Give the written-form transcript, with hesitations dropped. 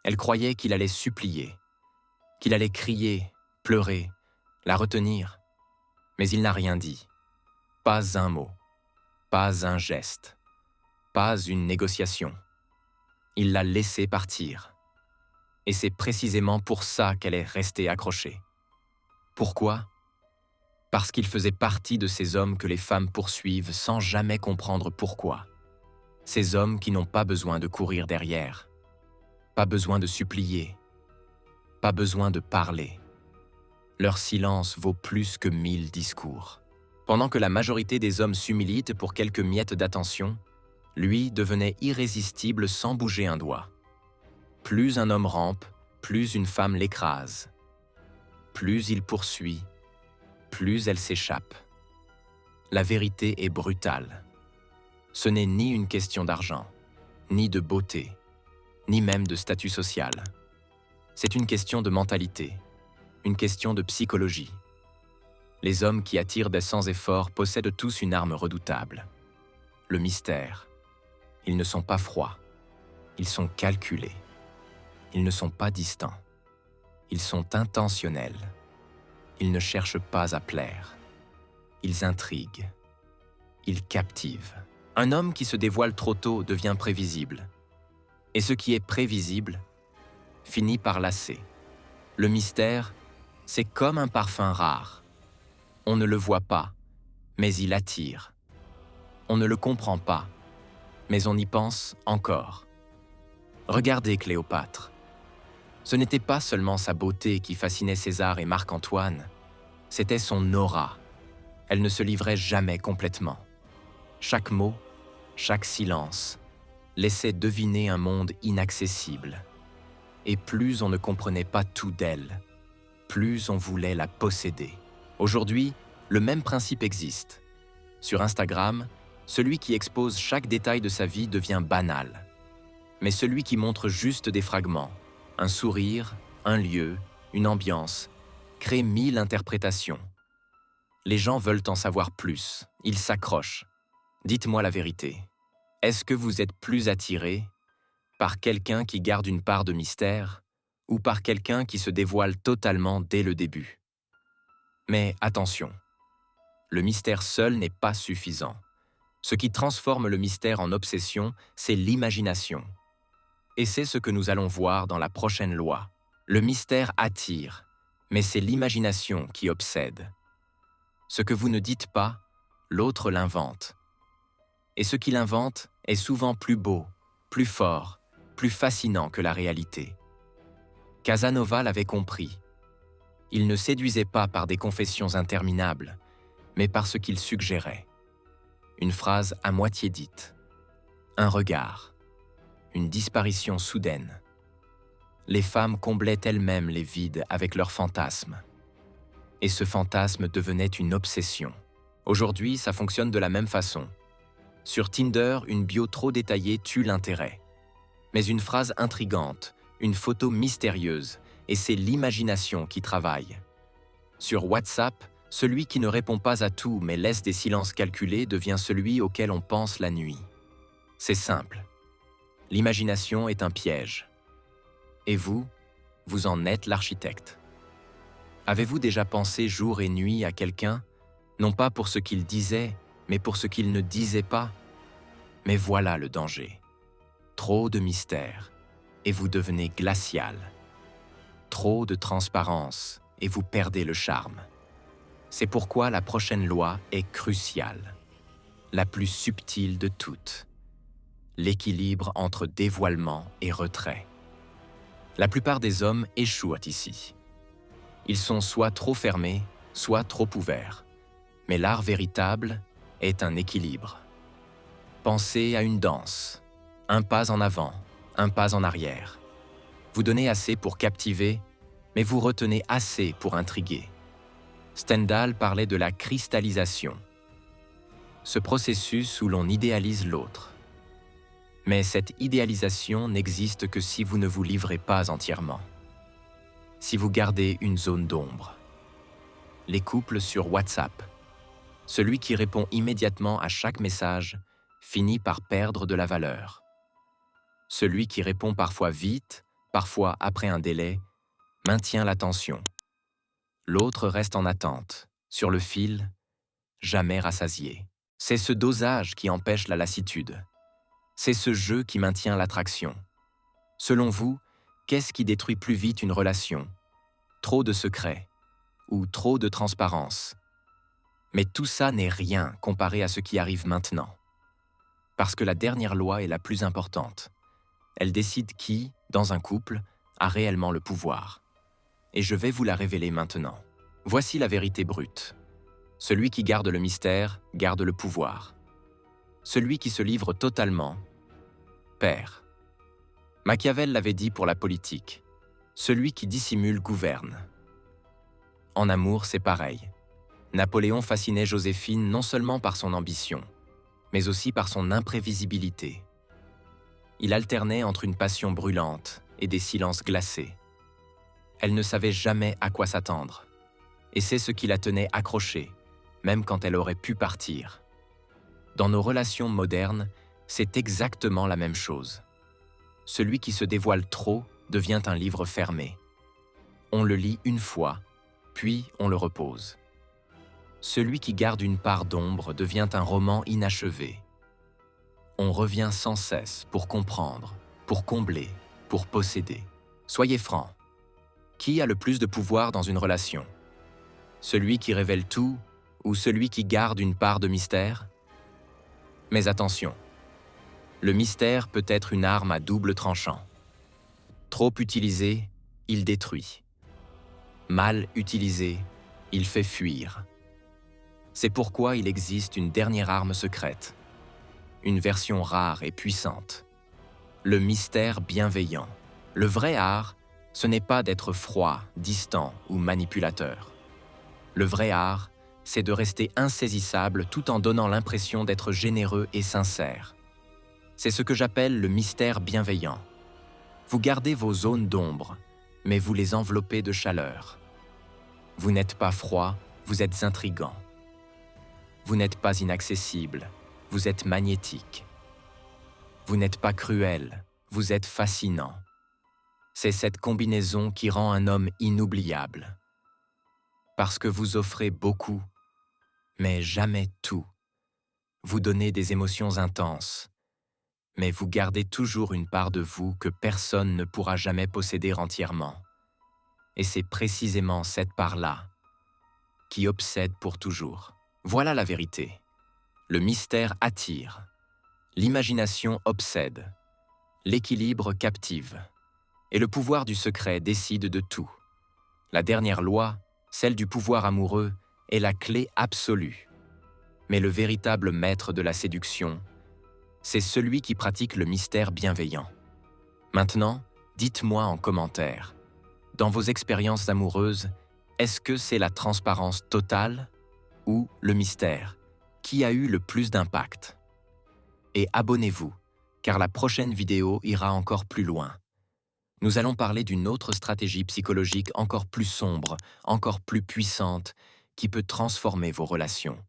Elle croyait qu'il allait supplier, qu'il allait crier, pleurer, la retenir. Mais il n'a rien dit. Pas un mot, pas un geste, pas une négociation. Il l'a laissée partir. Et c'est précisément pour ça qu'elle est restée accrochée. Pourquoi ? Parce qu'il faisait partie de ces hommes que les femmes poursuivent sans jamais comprendre pourquoi. Ces hommes qui n'ont pas besoin de courir derrière, pas besoin de supplier, pas besoin de parler. Leur silence vaut plus que 1000 discours. Pendant que la majorité des hommes s'humilient pour quelques miettes d'attention, lui devenait irrésistible sans bouger un doigt. Plus un homme rampe, plus une femme l'écrase. Plus il poursuit, plus elle s'échappe. La vérité est brutale. Ce n'est ni une question d'argent, ni de beauté, ni même de statut social. C'est une question de mentalité, une question de psychologie. Les hommes qui attirent des sans-efforts possèdent tous une arme redoutable. Le mystère. Ils ne sont pas froids. Ils sont calculés. Ils ne sont pas distants. Ils sont intentionnels. Ils ne cherchent pas à plaire. Ils intriguent. Ils captivent. Un homme qui se dévoile trop tôt devient prévisible. Et ce qui est prévisible finit par lasser. Le mystère, c'est comme un parfum rare. On ne le voit pas, mais il attire. On ne le comprend pas, mais on y pense encore. Regardez Cléopâtre. Ce n'était pas seulement sa beauté qui fascinait César et Marc-Antoine, c'était son aura. Elle ne se livrait jamais complètement. Chaque mot, chaque silence, laissait deviner un monde inaccessible. Et plus on ne comprenait pas tout d'elle, plus on voulait la posséder. Aujourd'hui, le même principe existe. Sur Instagram, celui qui expose chaque détail de sa vie devient banal. Mais celui qui montre juste des fragments, un sourire, un lieu, une ambiance, crée 1000 interprétations. Les gens veulent en savoir plus, ils s'accrochent. Dites-moi la vérité. Est-ce que vous êtes plus attiré par quelqu'un qui garde une part de mystère ou par quelqu'un qui se dévoile totalement dès le début? Mais attention, le mystère seul n'est pas suffisant. Ce qui transforme le mystère en obsession, c'est l'imagination. Et c'est ce que nous allons voir dans la prochaine loi. Le mystère attire, mais c'est l'imagination qui obsède. Ce que vous ne dites pas, l'autre l'invente. Et ce qu'il invente est souvent plus beau, plus fort, plus fascinant que la réalité. Casanova l'avait compris. Il ne séduisait pas par des confessions interminables, mais par ce qu'il suggérait. Une phrase à moitié dite, un regard, une disparition soudaine. Les femmes comblaient elles-mêmes les vides avec leurs fantasmes. Et ce fantasme devenait une obsession. Aujourd'hui, ça fonctionne de la même façon. Sur Tinder, une bio trop détaillée tue l'intérêt. Mais une phrase intrigante, une photo mystérieuse, et c'est l'imagination qui travaille. Sur WhatsApp, celui qui ne répond pas à tout mais laisse des silences calculés devient celui auquel on pense la nuit. C'est simple. L'imagination est un piège. Et vous, vous en êtes l'architecte. Avez-vous déjà pensé jour et nuit à quelqu'un, non pas pour ce qu'il disait, mais pour ce qu'il ne disait pas? Mais voilà le danger. Trop de mystère, et vous devenez glacial. Trop de transparence, et vous perdez le charme. C'est pourquoi la prochaine loi est cruciale, la plus subtile de toutes. L'équilibre entre dévoilement et retrait. La plupart des hommes échouent ici. Ils sont soit trop fermés, soit trop ouverts. Mais l'art véritable est un équilibre. Pensez à une danse. Un pas en avant, un pas en arrière. Vous donnez assez pour captiver, mais vous retenez assez pour intriguer. Stendhal parlait de la cristallisation. Ce processus où l'on idéalise l'autre. Mais cette idéalisation n'existe que si vous ne vous livrez pas entièrement. Si vous gardez une zone d'ombre. Les couples sur WhatsApp. Celui qui répond immédiatement à chaque message finit par perdre de la valeur. Celui qui répond parfois vite, parfois après un délai, maintient la tension. L'autre reste en attente, sur le fil, jamais rassasié. C'est ce dosage qui empêche la lassitude. C'est ce jeu qui maintient l'attraction. Selon vous, qu'est-ce qui détruit plus vite une relation? Trop de secrets ou trop de transparence? Mais tout ça n'est rien comparé à ce qui arrive maintenant. Parce que la dernière loi est la plus importante. Elle décide qui, dans un couple, a réellement le pouvoir. Et je vais vous la révéler maintenant. Voici la vérité brute. Celui qui garde le mystère garde le pouvoir. Celui qui se livre totalement perd. Machiavel l'avait dit pour la politique. Celui qui dissimule gouverne. En amour, c'est pareil. Napoléon fascinait Joséphine non seulement par son ambition, mais aussi par son imprévisibilité. Il alternait entre une passion brûlante et des silences glacés. Elle ne savait jamais à quoi s'attendre. Et c'est ce qui la tenait accrochée, même quand elle aurait pu partir. Dans nos relations modernes, c'est exactement la même chose. Celui qui se dévoile trop devient un livre fermé. On le lit une fois, puis on le repose. Celui qui garde une part d'ombre devient un roman inachevé. On revient sans cesse pour comprendre, pour combler, pour posséder. Soyez francs. Qui a le plus de pouvoir dans une relation? Celui qui révèle tout ou celui qui garde une part de mystère? Mais attention, le mystère peut être une arme à double tranchant. Trop utilisé, il détruit. Mal utilisé, il fait fuir. C'est pourquoi il existe une dernière arme secrète, une version rare et puissante, le mystère bienveillant. Le vrai art, ce n'est pas d'être froid, distant ou manipulateur. Le vrai art, c'est de rester insaisissable tout en donnant l'impression d'être généreux et sincère. C'est ce que j'appelle le mystère bienveillant. Vous gardez vos zones d'ombre, mais vous les enveloppez de chaleur. Vous n'êtes pas froid, vous êtes intrigant. Vous n'êtes pas inaccessible, vous êtes magnétique. Vous n'êtes pas cruel, vous êtes fascinant. C'est cette combinaison qui rend un homme inoubliable. Parce que vous offrez beaucoup, mais jamais tout. Vous donnez des émotions intenses, mais vous gardez toujours une part de vous que personne ne pourra jamais posséder entièrement. Et c'est précisément cette part-là qui obsède pour toujours. Voilà la vérité. Le mystère attire, l'imagination obsède, l'équilibre captive, et le pouvoir du secret décide de tout. La dernière loi, celle du pouvoir amoureux, est la clé absolue. Mais le véritable maître de la séduction, c'est celui qui pratique le mystère bienveillant. Maintenant, dites-moi en commentaire, dans vos expériences amoureuses, est-ce que c'est la transparence totale ou le mystère qui a eu le plus d'impact? Et abonnez-vous, car la prochaine vidéo ira encore plus loin. Nous allons parler d'une autre stratégie psychologique encore plus sombre, encore plus puissante, qui peut transformer vos relations.